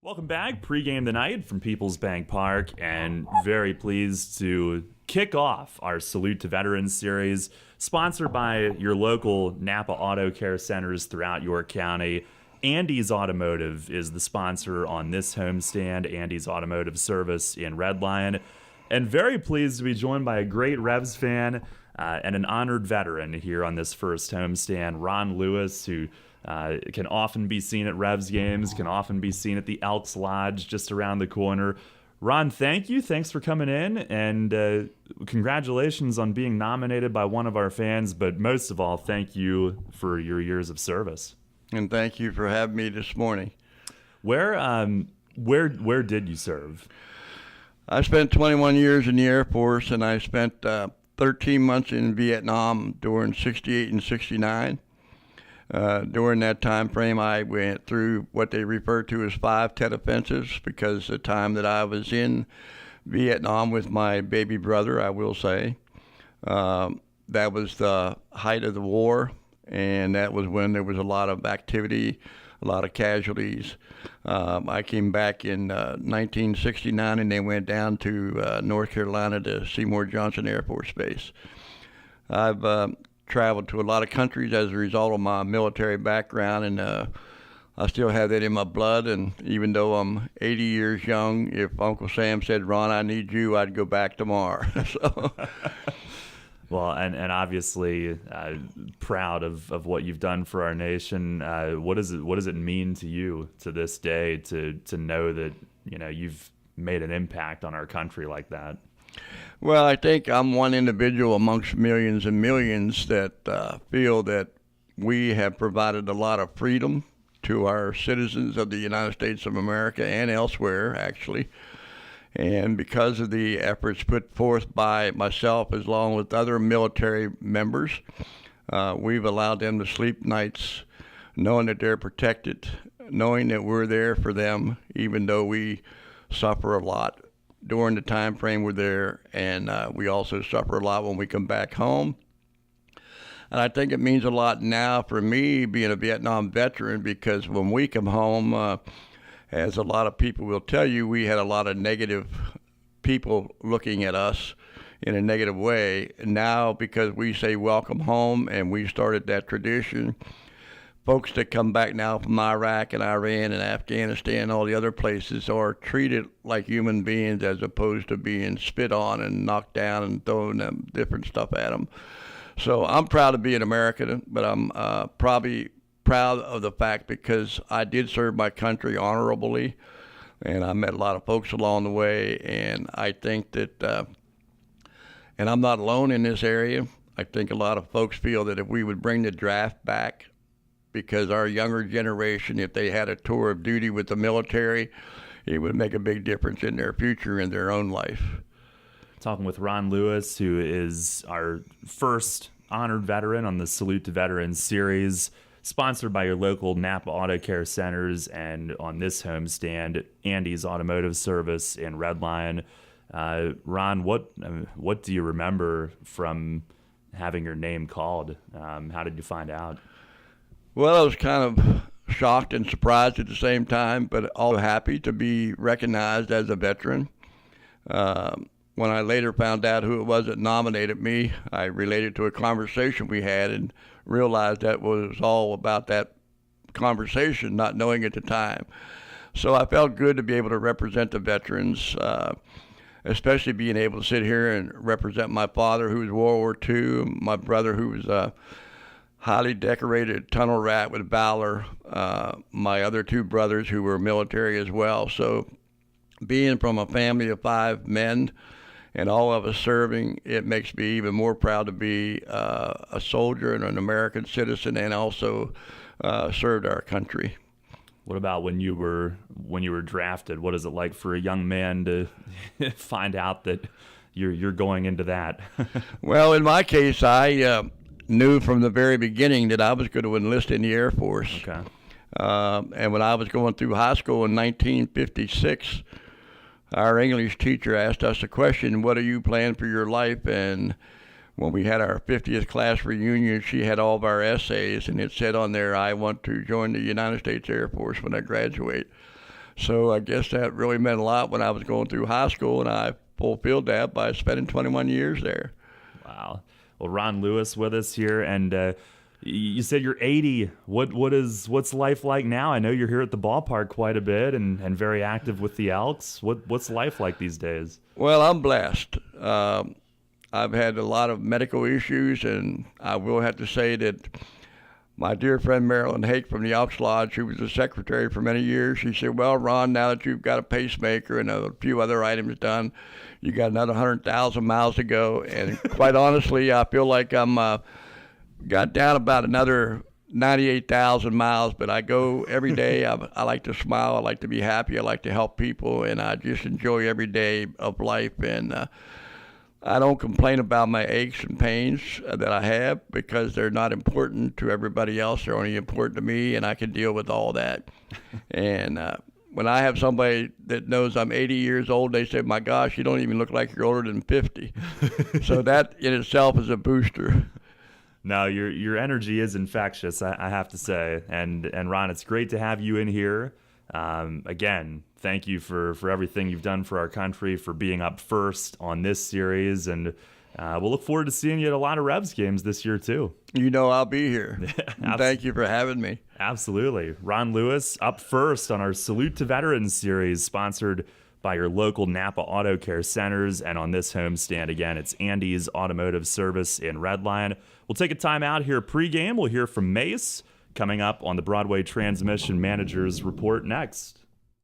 Welcome back. Pre-game tonight from Peoples Bank Park, and very pleased to kick off our Salute to Veterans series, sponsored by your local NAPA Auto Care Centers throughout York County. Andy's Automotive is the sponsor on this homestand, Andy's Automotive Service in Red Lion. And very pleased to be joined by a great Revs fan and an honored veteran here on this first homestand, Ron Lewis, who can often be seen at Revs games, can often be seen at the Elks Lodge just around the corner. Ron, thank you. Thanks for coming in, and congratulations on being nominated by one of our fans, but most of all, thank you for your years of service. And thank you for having me this morning. Where did you serve? I spent 21 years in the Air Force, and I spent 13 months in Vietnam during 68 and 69. During that time frame, I went through what they refer to as 5 Tet offenses, because the time that I was in Vietnam with my baby brother, I will say, that was the height of the war, and that was when there was a lot of activity, a lot of casualties. I came back in 1969, and they went down to North Carolina to Seymour Johnson Air Force Base. I've traveled to a lot of countries as a result of my military background, and I still have that in my blood. And even though I'm 80 years young, if Uncle Sam said, "Ron, I need you," I'd go back tomorrow. So. Well, and obviously proud of what you've done for our nation. What does it mean to you to this day to know that you've made an impact on our country like that? Well, I think I'm one individual amongst millions and millions that feel that we have provided a lot of freedom to our citizens of the United States of America and elsewhere, actually. And because of the efforts put forth by myself, as long with other military members, we've allowed them to sleep nights knowing that they're protected, knowing that we're there for them, even though we suffer a lot during the time frame we're there, and we also suffer a lot when we come back home. And I think it means a lot now for me being a Vietnam veteran, because when we come home, as a lot of people will tell you, we had a lot of negative people looking at us in a negative way. And now, because we say welcome home and we started that tradition, folks that come back now from Iraq and Iran and Afghanistan and all the other places are treated like human beings, as opposed to being spit on and knocked down and throwing them different stuff at them. So I'm proud to be an American, but I'm probably proud of the fact because I did serve my country honorably, and I met a lot of folks along the way. And I think that, and I'm not alone in this area, I think a lot of folks feel that if we would bring the draft back, because our younger generation, if they had a tour of duty with the military, it would make a big difference in their future and their own life. Talking with Ron Lewis, who is our first honored veteran on the Salute to Veterans series, sponsored by your local NAPA Auto Care Centers, and on this homestand, Andy's Automotive Service in Red Lion. Ron, what do you remember from having your name called? How did you find out? Well, I was kind of shocked and surprised at the same time, but also happy to be recognized as a veteran. When I later found out who it was that nominated me, I related to a conversation we had and realized that was all about that conversation, not knowing at the time. So I felt good to be able to represent the veterans, especially being able to sit here and represent my father, who was World War II, my brother, who was a highly decorated tunnel rat with valor, my other 2 brothers who were military as well. So being from a family of 5 men and all of us serving, it makes me even more proud to be a soldier and an American citizen, and also served our country. What about when you were drafted? What is it like for a young man to find out that you're going into that? Well, in my case, I knew from the very beginning that I was going to enlist in the Air Force. Okay. And when I was going through high school in 1956, our English teacher asked us a question, "What are you planning for your life?" And when we had our 50th class reunion, she had all of our essays, and it said on there, "I want to join the United States Air Force when I graduate." So I guess that really meant a lot when I was going through high school, and I fulfilled that by spending 21 years there. Wow. Well, Ron Lewis with us here, and you said you're 80. What's life like now? I know you're here at the ballpark quite a bit and very active with the Elks. What's life like these days? Well, I'm blessed. I've had a lot of medical issues, and I will have to say that my dear friend Marilyn Hake from the Elks Lodge, who was the secretary for many years, she said, well, Ron, now that you've got a pacemaker and a few other items done, you got another 100,000 miles to go. And quite honestly, I feel like I'm got down about another 98,000 miles, but I go every day. I like to smile. I like to be happy. I like to help people, and I just enjoy every day of life. And I don't complain about my aches and pains that I have because they're not important to everybody else. They're only important to me, and I can deal with all that. And when I have somebody that knows I'm 80 years old, they say, my gosh, you don't even look like you're older than 50. So that in itself is a booster. No, your energy is infectious, I have to say. And Ron, it's great to have you in here. Again, thank you for everything you've done for our country, for being up first on this series, and we'll look forward to seeing you at a lot of Revs games this year too. You know I'll be here. Thank you for having me. Absolutely. Ron Lewis up first on our Salute to Veterans series, sponsored by your local NAPA Auto Care Centers, and on this homestand, again, it's Andy's Automotive Service in Redline. We'll take a time out here pregame. We'll hear from Mace coming up on the Broadway Transmission Managers Report next.